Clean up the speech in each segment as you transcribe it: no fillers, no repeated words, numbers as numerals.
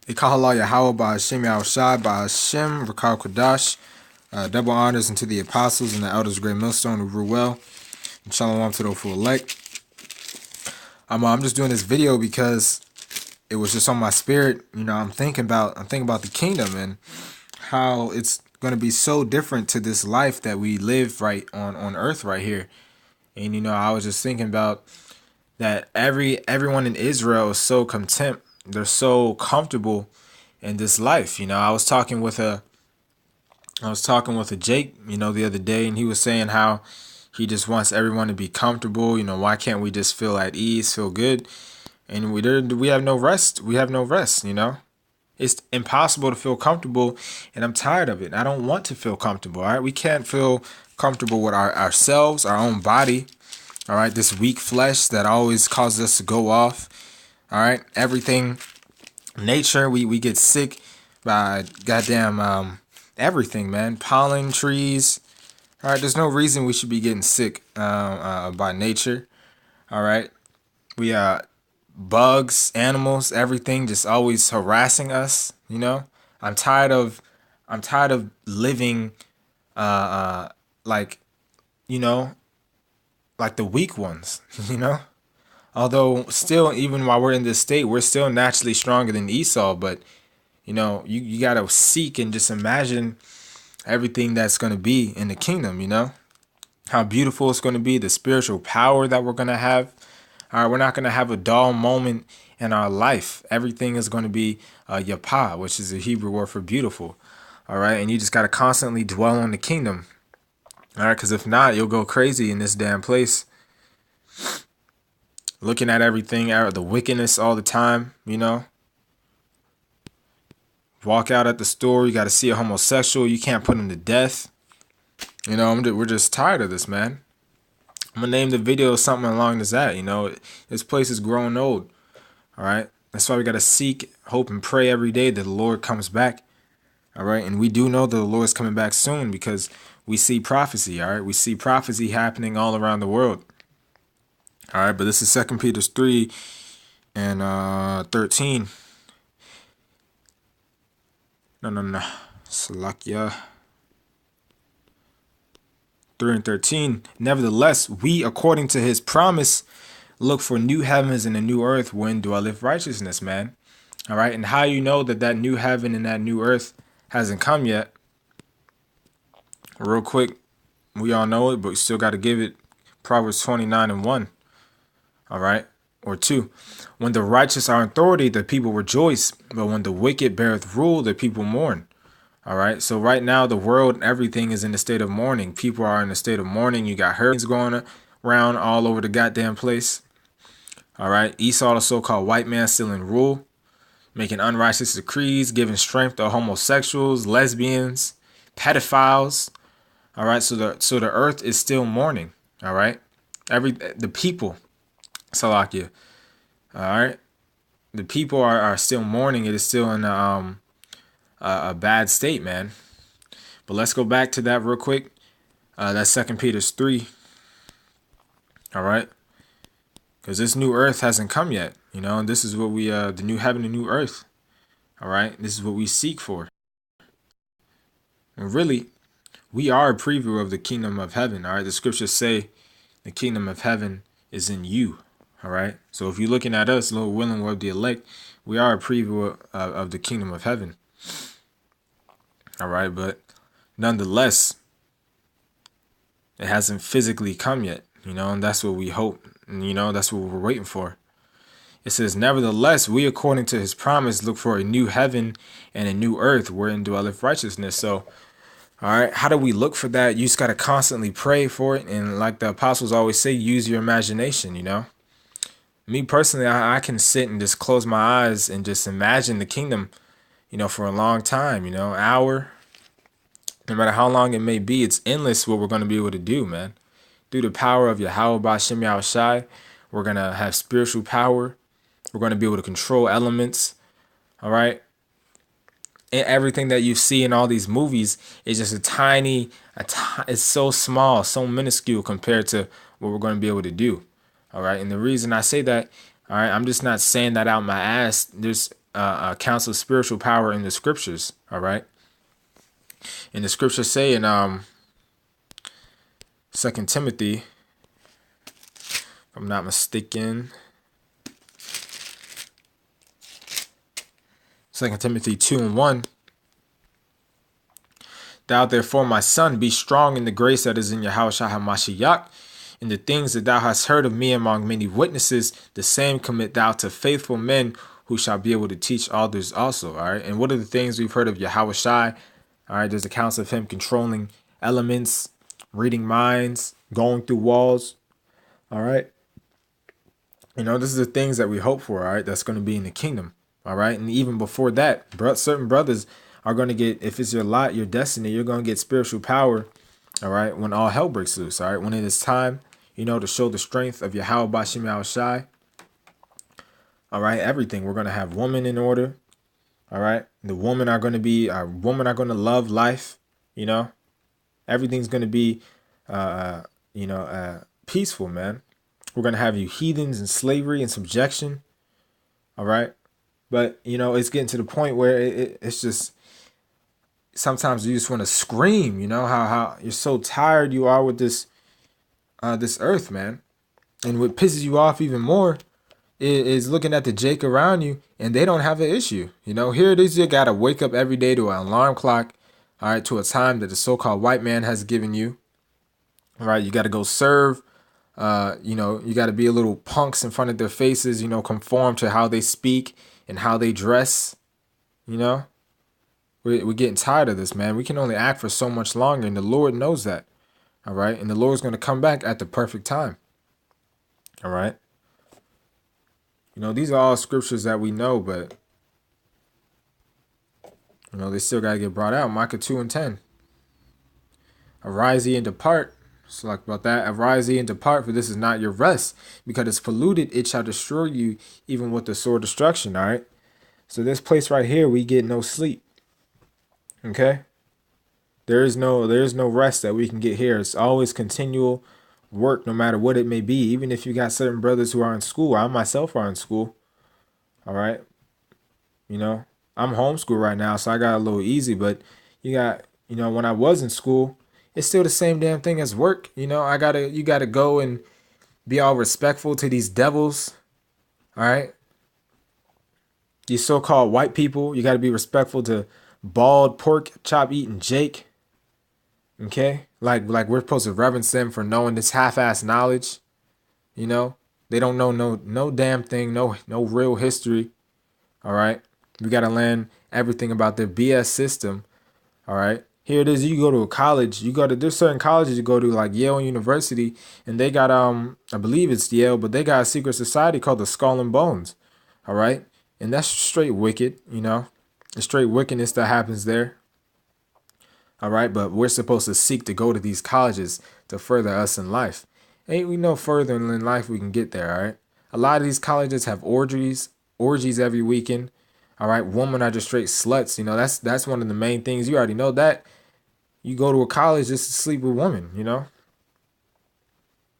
Ikahala Yahweh by Hashem Yahushai by Hashem Rakal Kodash. Double honors unto the apostles and the elders of Great Millstone who rule well. And shalom to the full elect. I'm just doing this video because it was just on my spirit. I'm thinking about the kingdom and how it's going to be so different to this life that we live right on earth right here. And I was just thinking about that everyone in Israel is so content. They're so comfortable in this life. I was talking with a Jake, the other day, and he was saying how he just wants everyone to be comfortable. Why can't we just feel at ease, feel good? And we have no rest. We have no rest. It's impossible to feel comfortable, and I'm tired of it. I don't want to feel comfortable. All right, we can't feel comfortable with ourselves, our own body. All right, this weak flesh that always causes us to go off. All right, everything, nature, we get sick by goddamn everything, man. Pollen, trees. All right, there's no reason we should be getting sick by nature. All right, we bugs, animals, everything just always harassing us. I'm tired of living like like the weak ones. Although still, even while we're in this state, we're still naturally stronger than Esau. But you gotta seek and just imagine everything that's gonna be in the kingdom. How beautiful it's gonna be, the spiritual power that we're gonna have. All right, we're not gonna have a dull moment in our life. Everything is gonna be yapah, which is a Hebrew word for beautiful. All right, and you just gotta constantly dwell on the kingdom. All right, because if not, you'll go crazy in this damn place. Looking at everything, the wickedness all the time, Walk out at the store, you got to see a homosexual, you can't put him to death. We're just tired of this, man. I'm going to name the video something along this that, This place is growing old, all right? That's why we got to seek, hope, and pray every day that the Lord comes back, all right? And we do know that the Lord's coming back soon because we see prophecy, all right? We see prophecy happening all around the world. All right, but this is 2 Peter 3 and 13. No. Salakia. 3 and 13. Nevertheless, we, according to his promise, look for new heavens and a new earth wherein dwelleth righteousness, man. All right, and how you know that new heaven and that new earth hasn't come yet? Real quick, we all know it, but we still got to give it. Proverbs 29 and 1. All right. Or 2. When the righteous are in authority, the people rejoice. But when the wicked beareth rule, the people mourn. All right. So right now, the world and everything is in a state of mourning. People are in a state of mourning. You got hurricanes going around all over the goddamn place. All right. Esau, the so-called white man, still in rule, making unrighteous decrees, giving strength to homosexuals, lesbians, pedophiles. All right. So the earth is still mourning. All right. The people. Salakia. All right. The people are still mourning. It is still in a bad state, man. But let's go back to that real quick. That's 2 Peter 3. All right. Because this new earth hasn't come yet. And this is what we, the new heaven and new earth. All right. This is what we seek for. And really, we are a preview of the kingdom of heaven. All right. The scriptures say the kingdom of heaven is in you. All right. So if you're looking at us, Lord willing, we're the elect. We are a preview of the kingdom of heaven. All right. But nonetheless, it hasn't physically come yet, and that's what we hope. And, that's what we're waiting for. It says, nevertheless, we, according to his promise, look for a new heaven and a new earth wherein dwelleth righteousness. So, all right, how do we look for that? You just got to constantly pray for it. And like the apostles always say, use your imagination, Me personally, I can sit and just close my eyes and just imagine the kingdom, for a long time, hour, no matter how long it may be. It's endless what we're going to be able to do, man. Through the power of Yahweh B'Shem Yahushai, we're going to have spiritual power. We're going to be able to control elements, all right? And everything that you see in all these movies is just it's so small, so minuscule compared to what we're going to be able to do. All right. And the reason I say that, all right, I'm just not saying that out my ass. There's accounts of spiritual power in the scriptures. All right. And the scriptures say in 2 Timothy, if I'm not mistaken, 2 Timothy 2:1. Thou therefore, my son, be strong in the grace that is in Yahushua HaMashiach. In the things that thou hast heard of me among many witnesses, the same commit thou to faithful men who shall be able to teach others also. All right. And what are the things we've heard of Yahushua? All right. There's accounts of him controlling elements, reading minds, going through walls. All right. This is the things that we hope for. All right. That's going to be in the kingdom. All right. And even before that, certain brothers are going to get, if it's your lot, your destiny, you're going to get spiritual power. All right. When all hell breaks loose. All right. When it is time, to show the strength of Yahweh Bashim Yahushai. All right. Everything. We're going to have women in order. All right. The women are going to love life. Everything's going to be, peaceful, man. We're going to have you heathens in slavery and subjection. All right. But, it's getting to the point where it's just, sometimes you just want to scream, how you're so tired you are with this earth, man. And what pisses you off even more is looking at the Jake around you and they don't have an issue. Here it is. You got to wake up every day to an alarm clock, all right, to a time that the so-called white man has given you. All right. You got to go serve. You got to be a little punks in front of their faces, conform to how they speak and how they dress. We're getting tired of this, man. We can only act for so much longer, and the Lord knows that. All right. And the Lord's going to come back at the perfect time. All right. These are all scriptures that we know, but, they still got to get brought out. Micah 2:10. Arise ye and depart. So like about that. Arise ye and depart, for this is not your rest. Because it's polluted, it shall destroy you, even with the sword destruction. All right. So this place right here, we get no sleep. Okay. There is no rest that we can get here. It's always continual work, no matter what it may be. Even if you got certain brothers who are in school, I myself are in school. All right. I'm homeschooled right now, so I got a little easy, but you got, when I was in school, it's still the same damn thing as work. You gotta go and be all respectful to these devils. All right. These so-called white people, you got to be respectful to bald pork chop eating Jake. Okay. Like we're supposed to reverence them for knowing this half-ass knowledge. They don't know no damn thing, no real history. All right. We got to learn everything about their BS system. All right. Here it is. You go to a college, there's certain colleges you go to, like Yale University, and they got, I believe it's Yale, but they got a secret society called the Skull and Bones. All right. And that's straight wicked, the straight wickedness that happens there. All right. But we're supposed to seek to go to these colleges to further us in life. Ain't we no further in life we can get there. All right. A lot of these colleges have orgies every weekend. All right. Women are just straight sluts. That's one of the main things. You already know that. You go to a college just to sleep with women,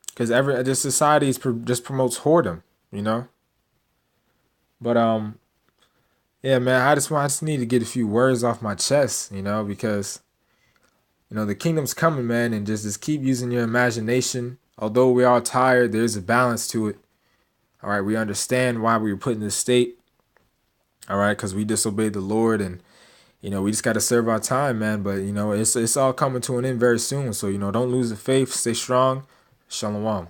because this society just promotes whoredom, But yeah, man, I just need to get a few words off my chest, because the kingdom's coming, man, and just keep using your imagination. Although we are tired, there's a balance to it. All right, we understand why we were put in this state. All right, because we disobeyed the Lord, and we just got to serve our time, man. But it's all coming to an end very soon. So don't lose the faith, stay strong. Shalom.